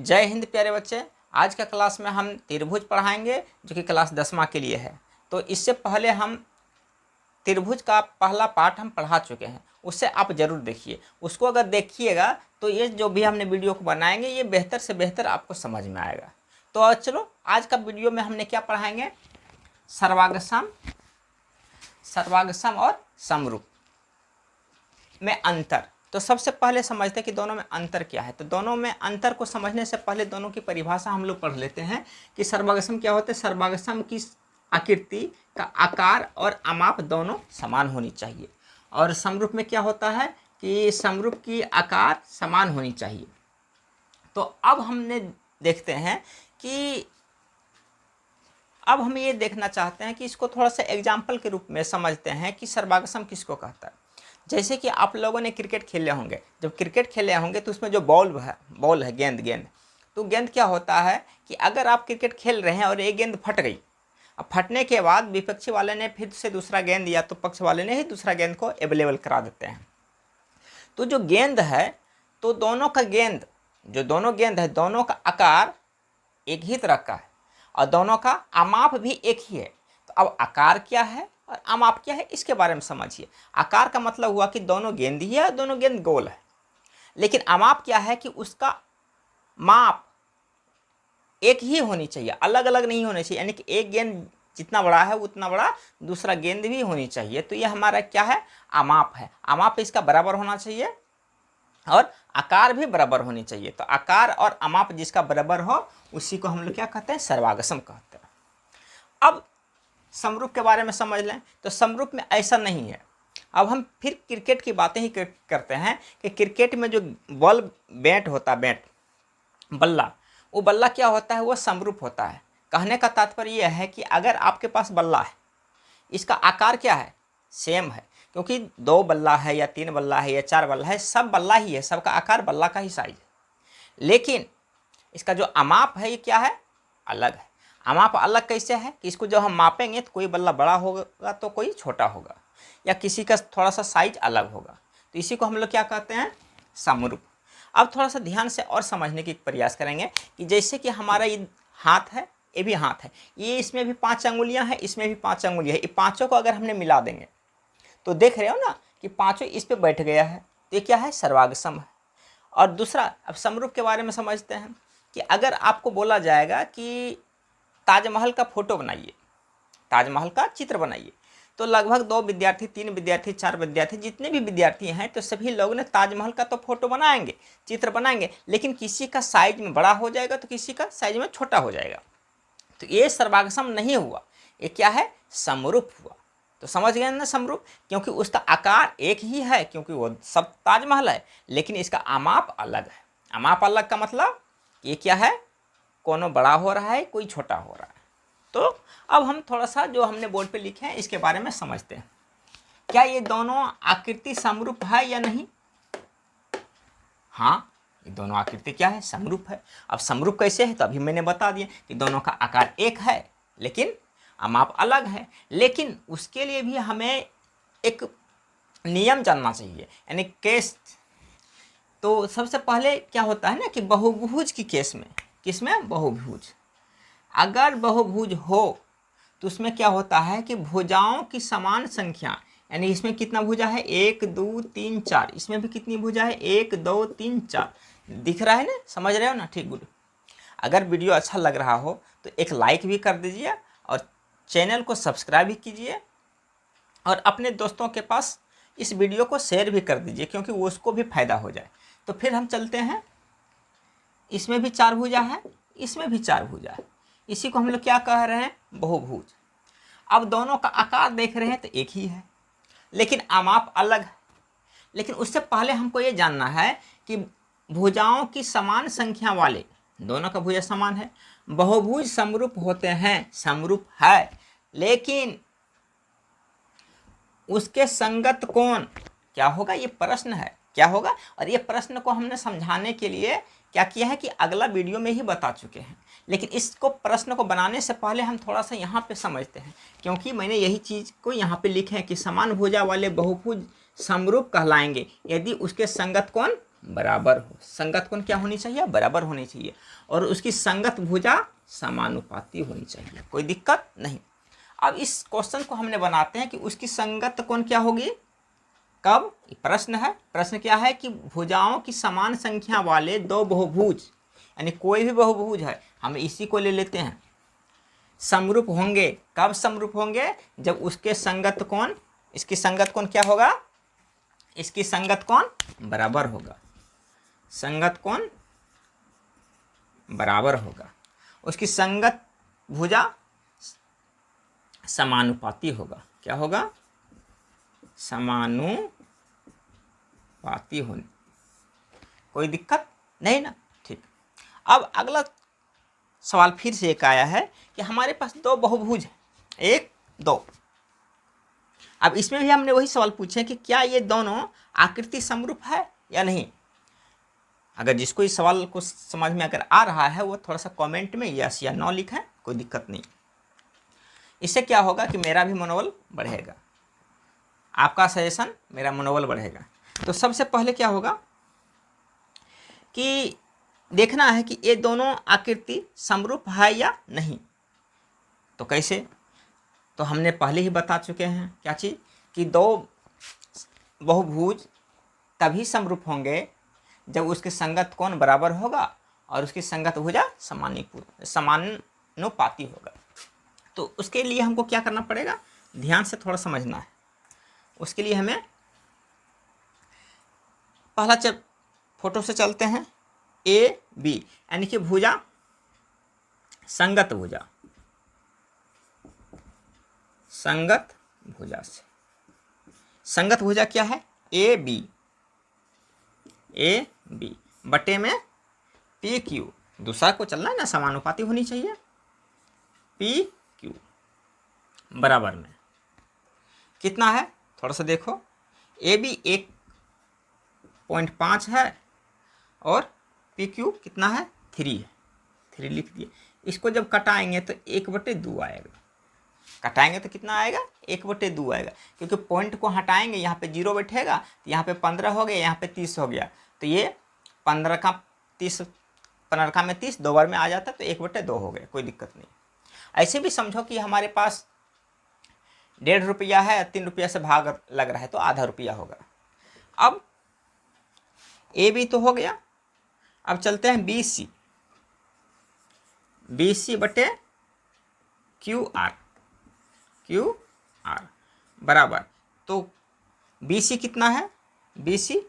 जय हिंद प्यारे बच्चे। आज का क्लास में हम त्रिभुज पढ़ाएंगे जो कि क्लास 10वां के लिए है। तो इससे पहले हम त्रिभुज का पहला पार्ट हम पढ़ा चुके हैं, उससे आप ज़रूर देखिए। उसको अगर देखिएगा तो ये जो भी हमने वीडियो को बनाएंगे ये बेहतर से बेहतर आपको समझ में आएगा। तो चलो आज का वीडियो में हमने क्या पढ़ाएंगे, सर्वांगसम और समरूप में अंतर। तो सबसे पहले समझते हैं कि दोनों में अंतर क्या है। तो दोनों में अंतर को समझने से पहले दोनों की परिभाषा हम लोग पढ़ लेते हैं कि सर्वांगसम क्या होता है। सर्वांगसम की आकृति का आकार और आमाप दोनों समान होनी चाहिए, और समरूप में क्या होता है कि समरूप की आकार समान होनी चाहिए। तो अब हमने देखते हैं कि अब हम ये देखना चाहते हैं कि इसको थोड़ा सा एग्जाम्पल के रूप में समझते हैं कि सर्वांगसम किसको कहता है। जैसे कि आप लोगों ने क्रिकेट खेले होंगे, जब क्रिकेट खेले होंगे तो उसमें जो बॉल है गेंद तो गेंद क्या होता है कि अगर आप क्रिकेट खेल रहे हैं और एक गेंद फट गई, अब फटने के बाद विपक्षी वाले ने फिर से दूसरा गेंद या तो पक्ष वाले ने ही दूसरा गेंद को अवेलेबल करा देते हैं। तो जो गेंद है तो दोनों गेंद है दोनों का आकार एक ही तरह का है और दोनों का आमाप भी एक ही है। तो अब आकार क्या है और आमाप क्या है इसके बारे में समझिए। आकार का मतलब हुआ कि दोनों गेंद ही है और दोनों गेंद गोल है, लेकिन आमाप क्या है कि उसका माप एक ही होनी चाहिए, अलग अलग नहीं होनी चाहिए। यानी कि एक गेंद जितना बड़ा है उतना बड़ा दूसरा गेंद भी होनी चाहिए। तो ये हमारा क्या है, आमाप है। आमाप इसका बराबर होना चाहिए और आकार भी बराबर होनी चाहिए। तो आकार और आमाप जिसका बराबर हो उसी को हम लोग क्या कहते हैं, सर्वांगसम कहते हैं। अब समरूप के बारे में समझ लें तो समरूप में ऐसा नहीं है। अब हम फिर क्रिकेट की बातें ही करते हैं कि क्रिकेट में जो बॉल बैट होता है, बल्ला, वो बल्ला क्या होता है, वो समरूप होता है। कहने का तात्पर्य यह है कि अगर आपके पास बल्ला है, इसका आकार क्या है, सेम है, क्योंकि 2 बल्ला है या 3 बल्ला है या 4 बल्ला है, सब बल्ला ही है, सबका आकार बल्ला का ही साइज है। लेकिन इसका जो आमाप है ये क्या है, अलग है। आमाप अलग कैसे है कि इसको जब हम मापेंगे तो कोई बल्ला बड़ा होगा तो कोई छोटा होगा, या किसी का थोड़ा सा साइज अलग होगा। तो इसी को हम लोग क्या कहते हैं, समरूप। अब थोड़ा सा ध्यान से और समझने की प्रयास करेंगे कि जैसे कि हमारा ये हाथ है, ये भी हाथ है, ये इसमें भी 5 अंगुलियां हैं, इसमें भी 5 अंगुलियां हैं। ये पाँचों को अगर हमने मिला देंगे तो देख रहे हो ना कि पाँचों इस पे बैठ गया है, तो ये क्या है, सर्वांगसम है। और दूसरा, अब समरूप के बारे में समझते हैं कि अगर आपको बोला जाएगा कि ताजमहल का फोटो बनाइए, ताजमहल का चित्र बनाइए, तो लगभग 2 विद्यार्थी, 3 विद्यार्थी, 4 विद्यार्थी, जितने भी विद्यार्थी हैं तो सभी लोग ने ताजमहल का तो फोटो बनाएंगे, चित्र बनाएंगे, लेकिन किसी का साइज में बड़ा हो जाएगा तो किसी का साइज में छोटा हो जाएगा। तो ये सर्वांगसम नहीं हुआ, ये क्या है, समरूप हुआ। तो समझ गए ना समरूप, क्योंकि उसका आकार एक ही है, क्योंकि वो सब ताजमहल है, लेकिन इसका आमाप अलग है। आमाप अलग का मतलब ये क्या है, कोनो बड़ा हो रहा है, कोई छोटा हो रहा है। तो अब हम थोड़ा सा जो हमने बोर्ड पे लिखे हैं इसके बारे में समझते हैं। क्या ये दोनों आकृति समरूप है या नहीं? हाँ, ये दोनों आकृति क्या है, समरूप है। अब समरूप कैसे है, तो अभी मैंने बता दिया कि दोनों का आकार एक है लेकिन आमाप अलग है। लेकिन उसके लिए भी हमें एक नियम जानना चाहिए, यानी केस। तो सबसे पहले क्या होता है ना कि बहुभुज की केस में, किसमें, बहुभुज, अगर बहुभुज हो तो उसमें क्या होता है कि भुजाओं की समान संख्या, यानी इसमें कितना भुजा है, 1 2 3 4, इसमें भी कितनी भुजा है, 1 2 3 4, दिख रहा है ना, समझ रहे हो ना, ठीक, गुड। अगर वीडियो अच्छा लग रहा हो तो एक लाइक भी कर दीजिए और चैनल को सब्सक्राइब भी कीजिए और अपने दोस्तों के पास इस वीडियो को शेयर भी कर दीजिए, क्योंकि उसको भी फायदा हो जाए। तो फिर हम चलते हैं, इसमें भी 4 भुजा है, इसमें भी 4 भुजा है, इसी को हम लोग क्या कह रहे हैं, बहुभुज। अब दोनों का आकार देख रहे हैं तो एक ही है, लेकिन आमाप अलग है। लेकिन उससे पहले हमको ये जानना है कि भुजाओं की समान संख्या वाले, दोनों का भुजा समान है, बहुभुज समरूप होते हैं, समरूप है, लेकिन उसके संगत कोण क्या होगा, ये प्रश्न है, क्या होगा। और ये प्रश्न को हमने समझाने के लिए क्या किया है कि अगला वीडियो में ही बता चुके हैं, लेकिन इसको प्रश्न को बनाने से पहले हम थोड़ा सा यहाँ पे समझते हैं, क्योंकि मैंने यही चीज़ को यहाँ पे लिखे हैं कि समान भुजा वाले बहुभुज समरूप कहलाएंगे यदि उसके संगत कोण बराबर हो। संगत कोण क्या होनी चाहिए? बराबर होनी चाहिए। और उसकी संगत भुजा समानुपाती होनी चाहिए, कोई दिक्कत नहीं। अब इस क्वेश्चन को हमने बनाते हैं कि उसकी संगत कोण क्या होगी, कब? प्रश्न है। प्रश्न क्या है कि भुजाओं की समान संख्या वाले दो बहुभुज, यानी कोई भी बहुभुज है, हम इसी को ले लेते हैं, समरूप होंगे। कब समरूप होंगे? जब उसके संगत कोण, इसकी संगत कोण क्या होगा? इसकी संगत कोण बराबर होगा। संगत कोण बराबर होगा। उसकी संगत भुजा समानुपाती होगा। क्या होगा? समानुपाती होनी, कोई दिक्कत नहीं ना? ठीक। अब अगला सवाल फिर से एक आया है कि हमारे पास दो बहुभुज है, 1 2। अब इसमें भी हमने वही सवाल पूछे कि क्या ये दोनों आकृति समरूप है या नहीं। अगर जिसको इस सवाल को समझ में अगर आ रहा है वो थोड़ा सा कमेंट में यस या नो लिखें, कोई दिक्कत नहीं। इससे क्या होगा कि मेरा भी मनोबल बढ़ेगा, आपका सजेशन मेरा मनोबल बढ़ेगा। तो सबसे पहले क्या होगा कि देखना है कि ये दोनों आकृति समरूप है या नहीं। तो कैसे? तो हमने पहले ही बता चुके हैं क्या चीज़, कि दो बहुभुज तभी समरूप होंगे जब उसके संगत कोण बराबर होगा और उसकी संगत भुजा समानुपाती होगा। तो उसके लिए हमको क्या करना पड़ेगा, ध्यान से थोड़ा समझना है। उसके लिए हमें पहला फोटो से चलते हैं। ए बी यानी कि भुजा, संगत भुजा, संगत भुजा से, संगत भुजा क्या है? ए बी बटे में पी क्यू, दूसरा को चलना है ना, समानुपाती होनी चाहिए। पी क्यू बराबर में कितना है, थोड़ा सा देखो। ए बी 1.5 है और पी क्यू कितना है? 3 है, 3 लिख दिए। इसको जब कटाएंगे तो 1/2 आएगा। कटाएंगे तो कितना आएगा? 1/2 आएगा, क्योंकि पॉइंट को हटाएंगे, यहाँ पे 0 बैठेगा तो यहाँ पे 15 हो गया, यहाँ पे 30 हो गया। तो ये 15 का 30, 15 का में 30 दो बार में आ जाता है, तो 1/2 हो गया, कोई दिक्कत नहीं। ऐसे भी समझो कि हमारे पास 1.5 रुपया है, 3 रुपया से भाग लग रहा है तो आधा रुपया होगा। अब ए बी तो हो गया। अब चलते हैं बी सी, बटे क्यू आर, बराबर। तो बी सी कितना है? बी सी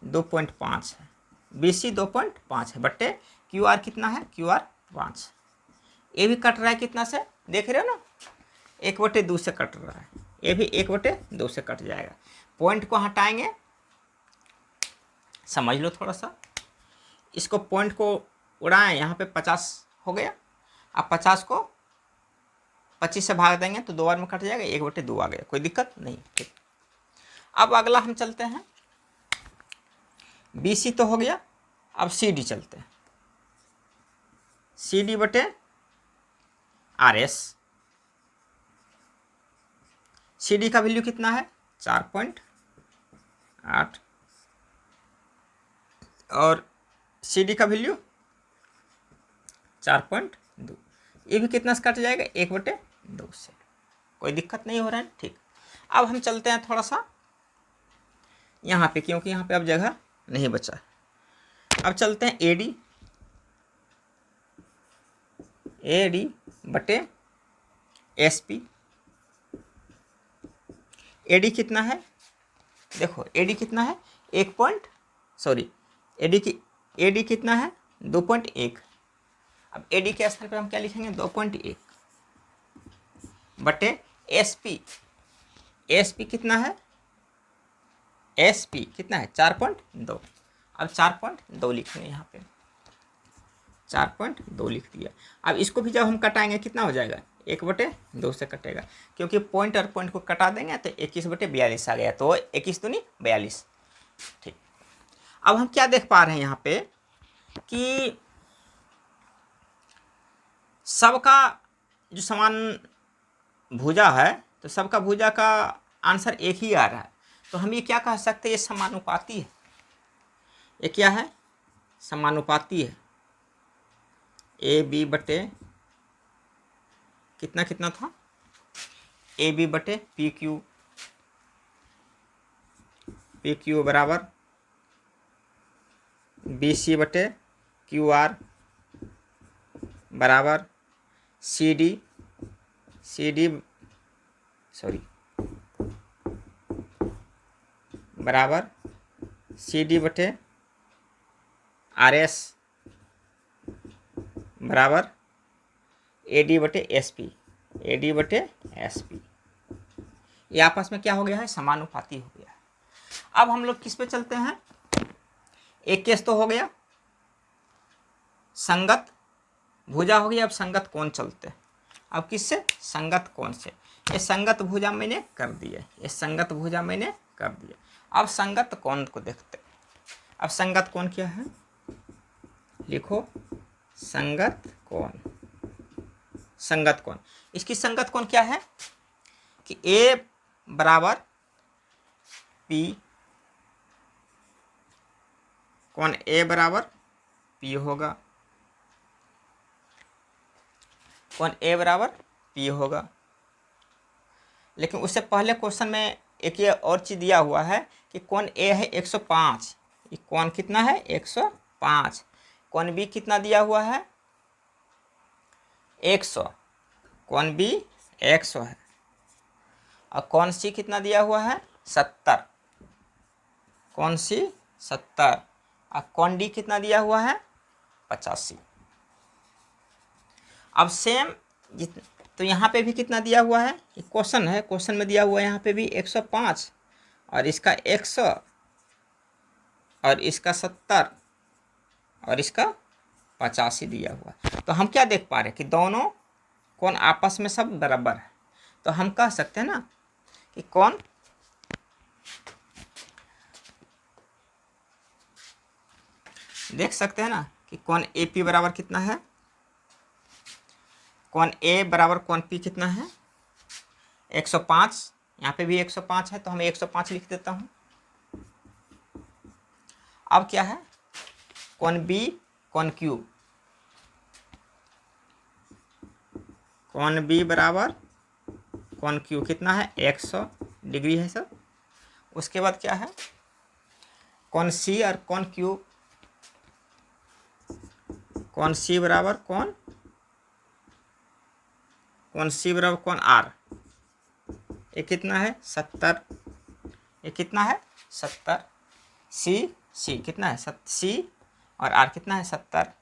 2.5 है, बी सी 2.5 है, बट्टे क्यू आर कितना है? Q R 5। ये भी कट रहा है कितना से, देख रहे हो ना? 1/2 से कट रहा है, ये भी 1/2 से कट जाएगा। पॉइंट को हटाएंगे, समझ लो थोड़ा सा, इसको पॉइंट को उड़ाएं, यहाँ पे 50 हो गया। अब 50 को 25 से भाग देंगे तो 2 बार में कट जाएगा, 1/2 आ गया, कोई दिक्कत नहीं। ठीक। अब अगला हम चलते हैं, बी सी तो हो गया। अब सी डी चलते हैं, सी डी बटे आर एस। सी डी का वैल्यू कितना है? 4.8 और सी डी का वैल्यू 4.2। ये भी कितना से कट जाएगा? 1/2 से, कोई दिक्कत नहीं हो रहा है। ठीक। अब हम चलते हैं थोड़ा सा यहाँ पे, क्योंकि यहाँ पे अब जगह नहीं बचा है। अब चलते हैं ए डी बटे एस पी। ए डी कितना है? देखो ए डी कितना है? ए डी कितना है? 2.1। अब ए डी के स्थान पे हम क्या लिखेंगे? 2.1 बटे एस पी कितना है? एस पी कितना है? 4.2। अब 4.2 लिखेंगे, यहाँ पे 4.2 लिख दिया। अब इसको भी जब हम कटाएंगे कितना हो जाएगा? 1/2 से कटेगा, क्योंकि पॉइंट और पॉइंट को कटा देंगे तो 21/42 आ गया, तो 21 दूनी 42। ठीक। अब हम क्या देख पा रहे हैं यहाँ पे कि सबका जो समान भुजा है, तो सबका भुजा का आंसर एक ही आ रहा है। तो हम ये क्या कह सकते हैं? ये समानुपाती है, ये क्या है, समानुपाती है। ए बी बटे कितना कितना था, ए बी बटे पी क्यू बराबर बी सी बटे क्यू आर बराबर सी डी बराबर सी डी बटे आर एस बराबर ए डी बटे एस पी ये आपस में क्या हो गया है, समानुपाती हो गया है। अब हम लोग किस पे चलते हैं, एक केस तो हो गया संगत भुजा हो गया, अब संगत कोण चलते हैं। अब किससे, संगत कोण से। ये संगत भुजा मैंने कर दिया, अब संगत कोण को देखते हैं। अब संगत कोण क्या है, लिखो संगत कोण। इसकी संगत कोण क्या है कि A बराबर P, कोण A बराबर P होगा, लेकिन उससे पहले क्वेश्चन में एक ये और चीज़ दिया हुआ है कि कोण A है 105, ये कोण कितना है 105, कोण B कितना दिया हुआ है 100, कोण B 100 है, और कोण C कितना दिया हुआ है 70, कोण C 70, और कोण D कितना दिया हुआ है 85। अब सेम तो यहाँ पे भी कितना दिया हुआ है, क्वेश्चन है, क्वेश्चन में दिया हुआ है यहाँ पे भी 105, और इसका 100, और इसका 70, और इसका 85 दिया हुआ। तो हम क्या देख पा रहे हैं कि दोनों कोण आपस में सब बराबर है। तो हम कह सकते हैं ना कि कोण देख सकते हैं ना कि कोण ए पी बराबर कितना है, कोण ए बराबर कोण पी कितना है 105, यहाँ पे भी 105 है, तो हम 105 लिख देता हूँ। अब क्या है, कोण बी कोण क्यू, कोण बी बराबर कोण क्यू कितना है 100 डिग्री है सर। उसके बाद क्या है, कोण सी और कोण क्यू, कोण सी बराबर कोण सी बराबर कोण आर, ये कितना है 70, ये कितना है 70, सी कितना है सी, और आर कितना है 70।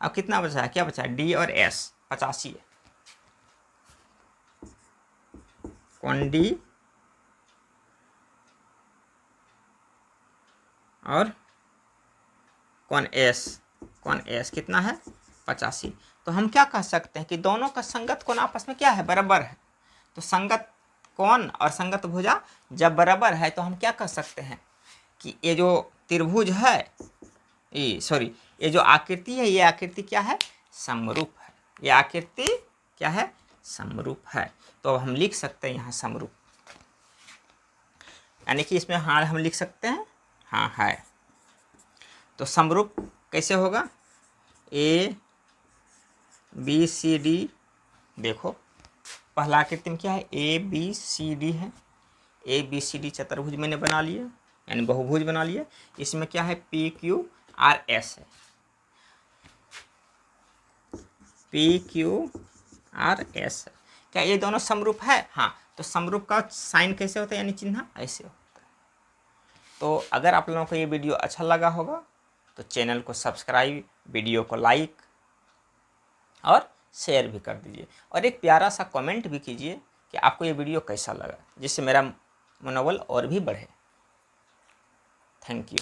अब कितना बचा है, क्या बचा है डी और एस 85 है, कोण डी और कोण एस कितना है 85। तो हम क्या कह सकते हैं कि दोनों का संगत कोण आपस में क्या है, बराबर है। तो संगत कोण और संगत भुजा जब बराबर है तो हम क्या कह सकते हैं कि ये जो त्रिभुज है, ये जो आकृति है, ये आकृति क्या है, समरूप है। ये आकृति क्या है, समरूप है। तो हम लिख सकते हैं यहाँ समरूप, यानी कि इसमें हाँ हम लिख सकते हैं हाँ है। तो समरूप कैसे होगा, ए बी सी डी, देखो पहला आकृति में क्या है ए बी सी डी है, ए बी सी डी चतुर्भुज मैंने बना लिया, यानी बहुभुज बना लिया। इसमें क्या है पी क्यू आर एस है, पी क्यू आर एस है। क्या ये दोनों समरूप है, हाँ। तो समरूप का साइन कैसे होता है, यानी चिन्ह ऐसे होता है। तो अगर आप लोगों को ये वीडियो अच्छा लगा होगा तो चैनल को सब्सक्राइब, वीडियो को लाइक और शेयर भी कर दीजिए, और एक प्यारा सा कमेंट भी कीजिए कि आपको ये वीडियो कैसा लगा, जिससे मेरा मनोबल और भी बढ़े। Thank you.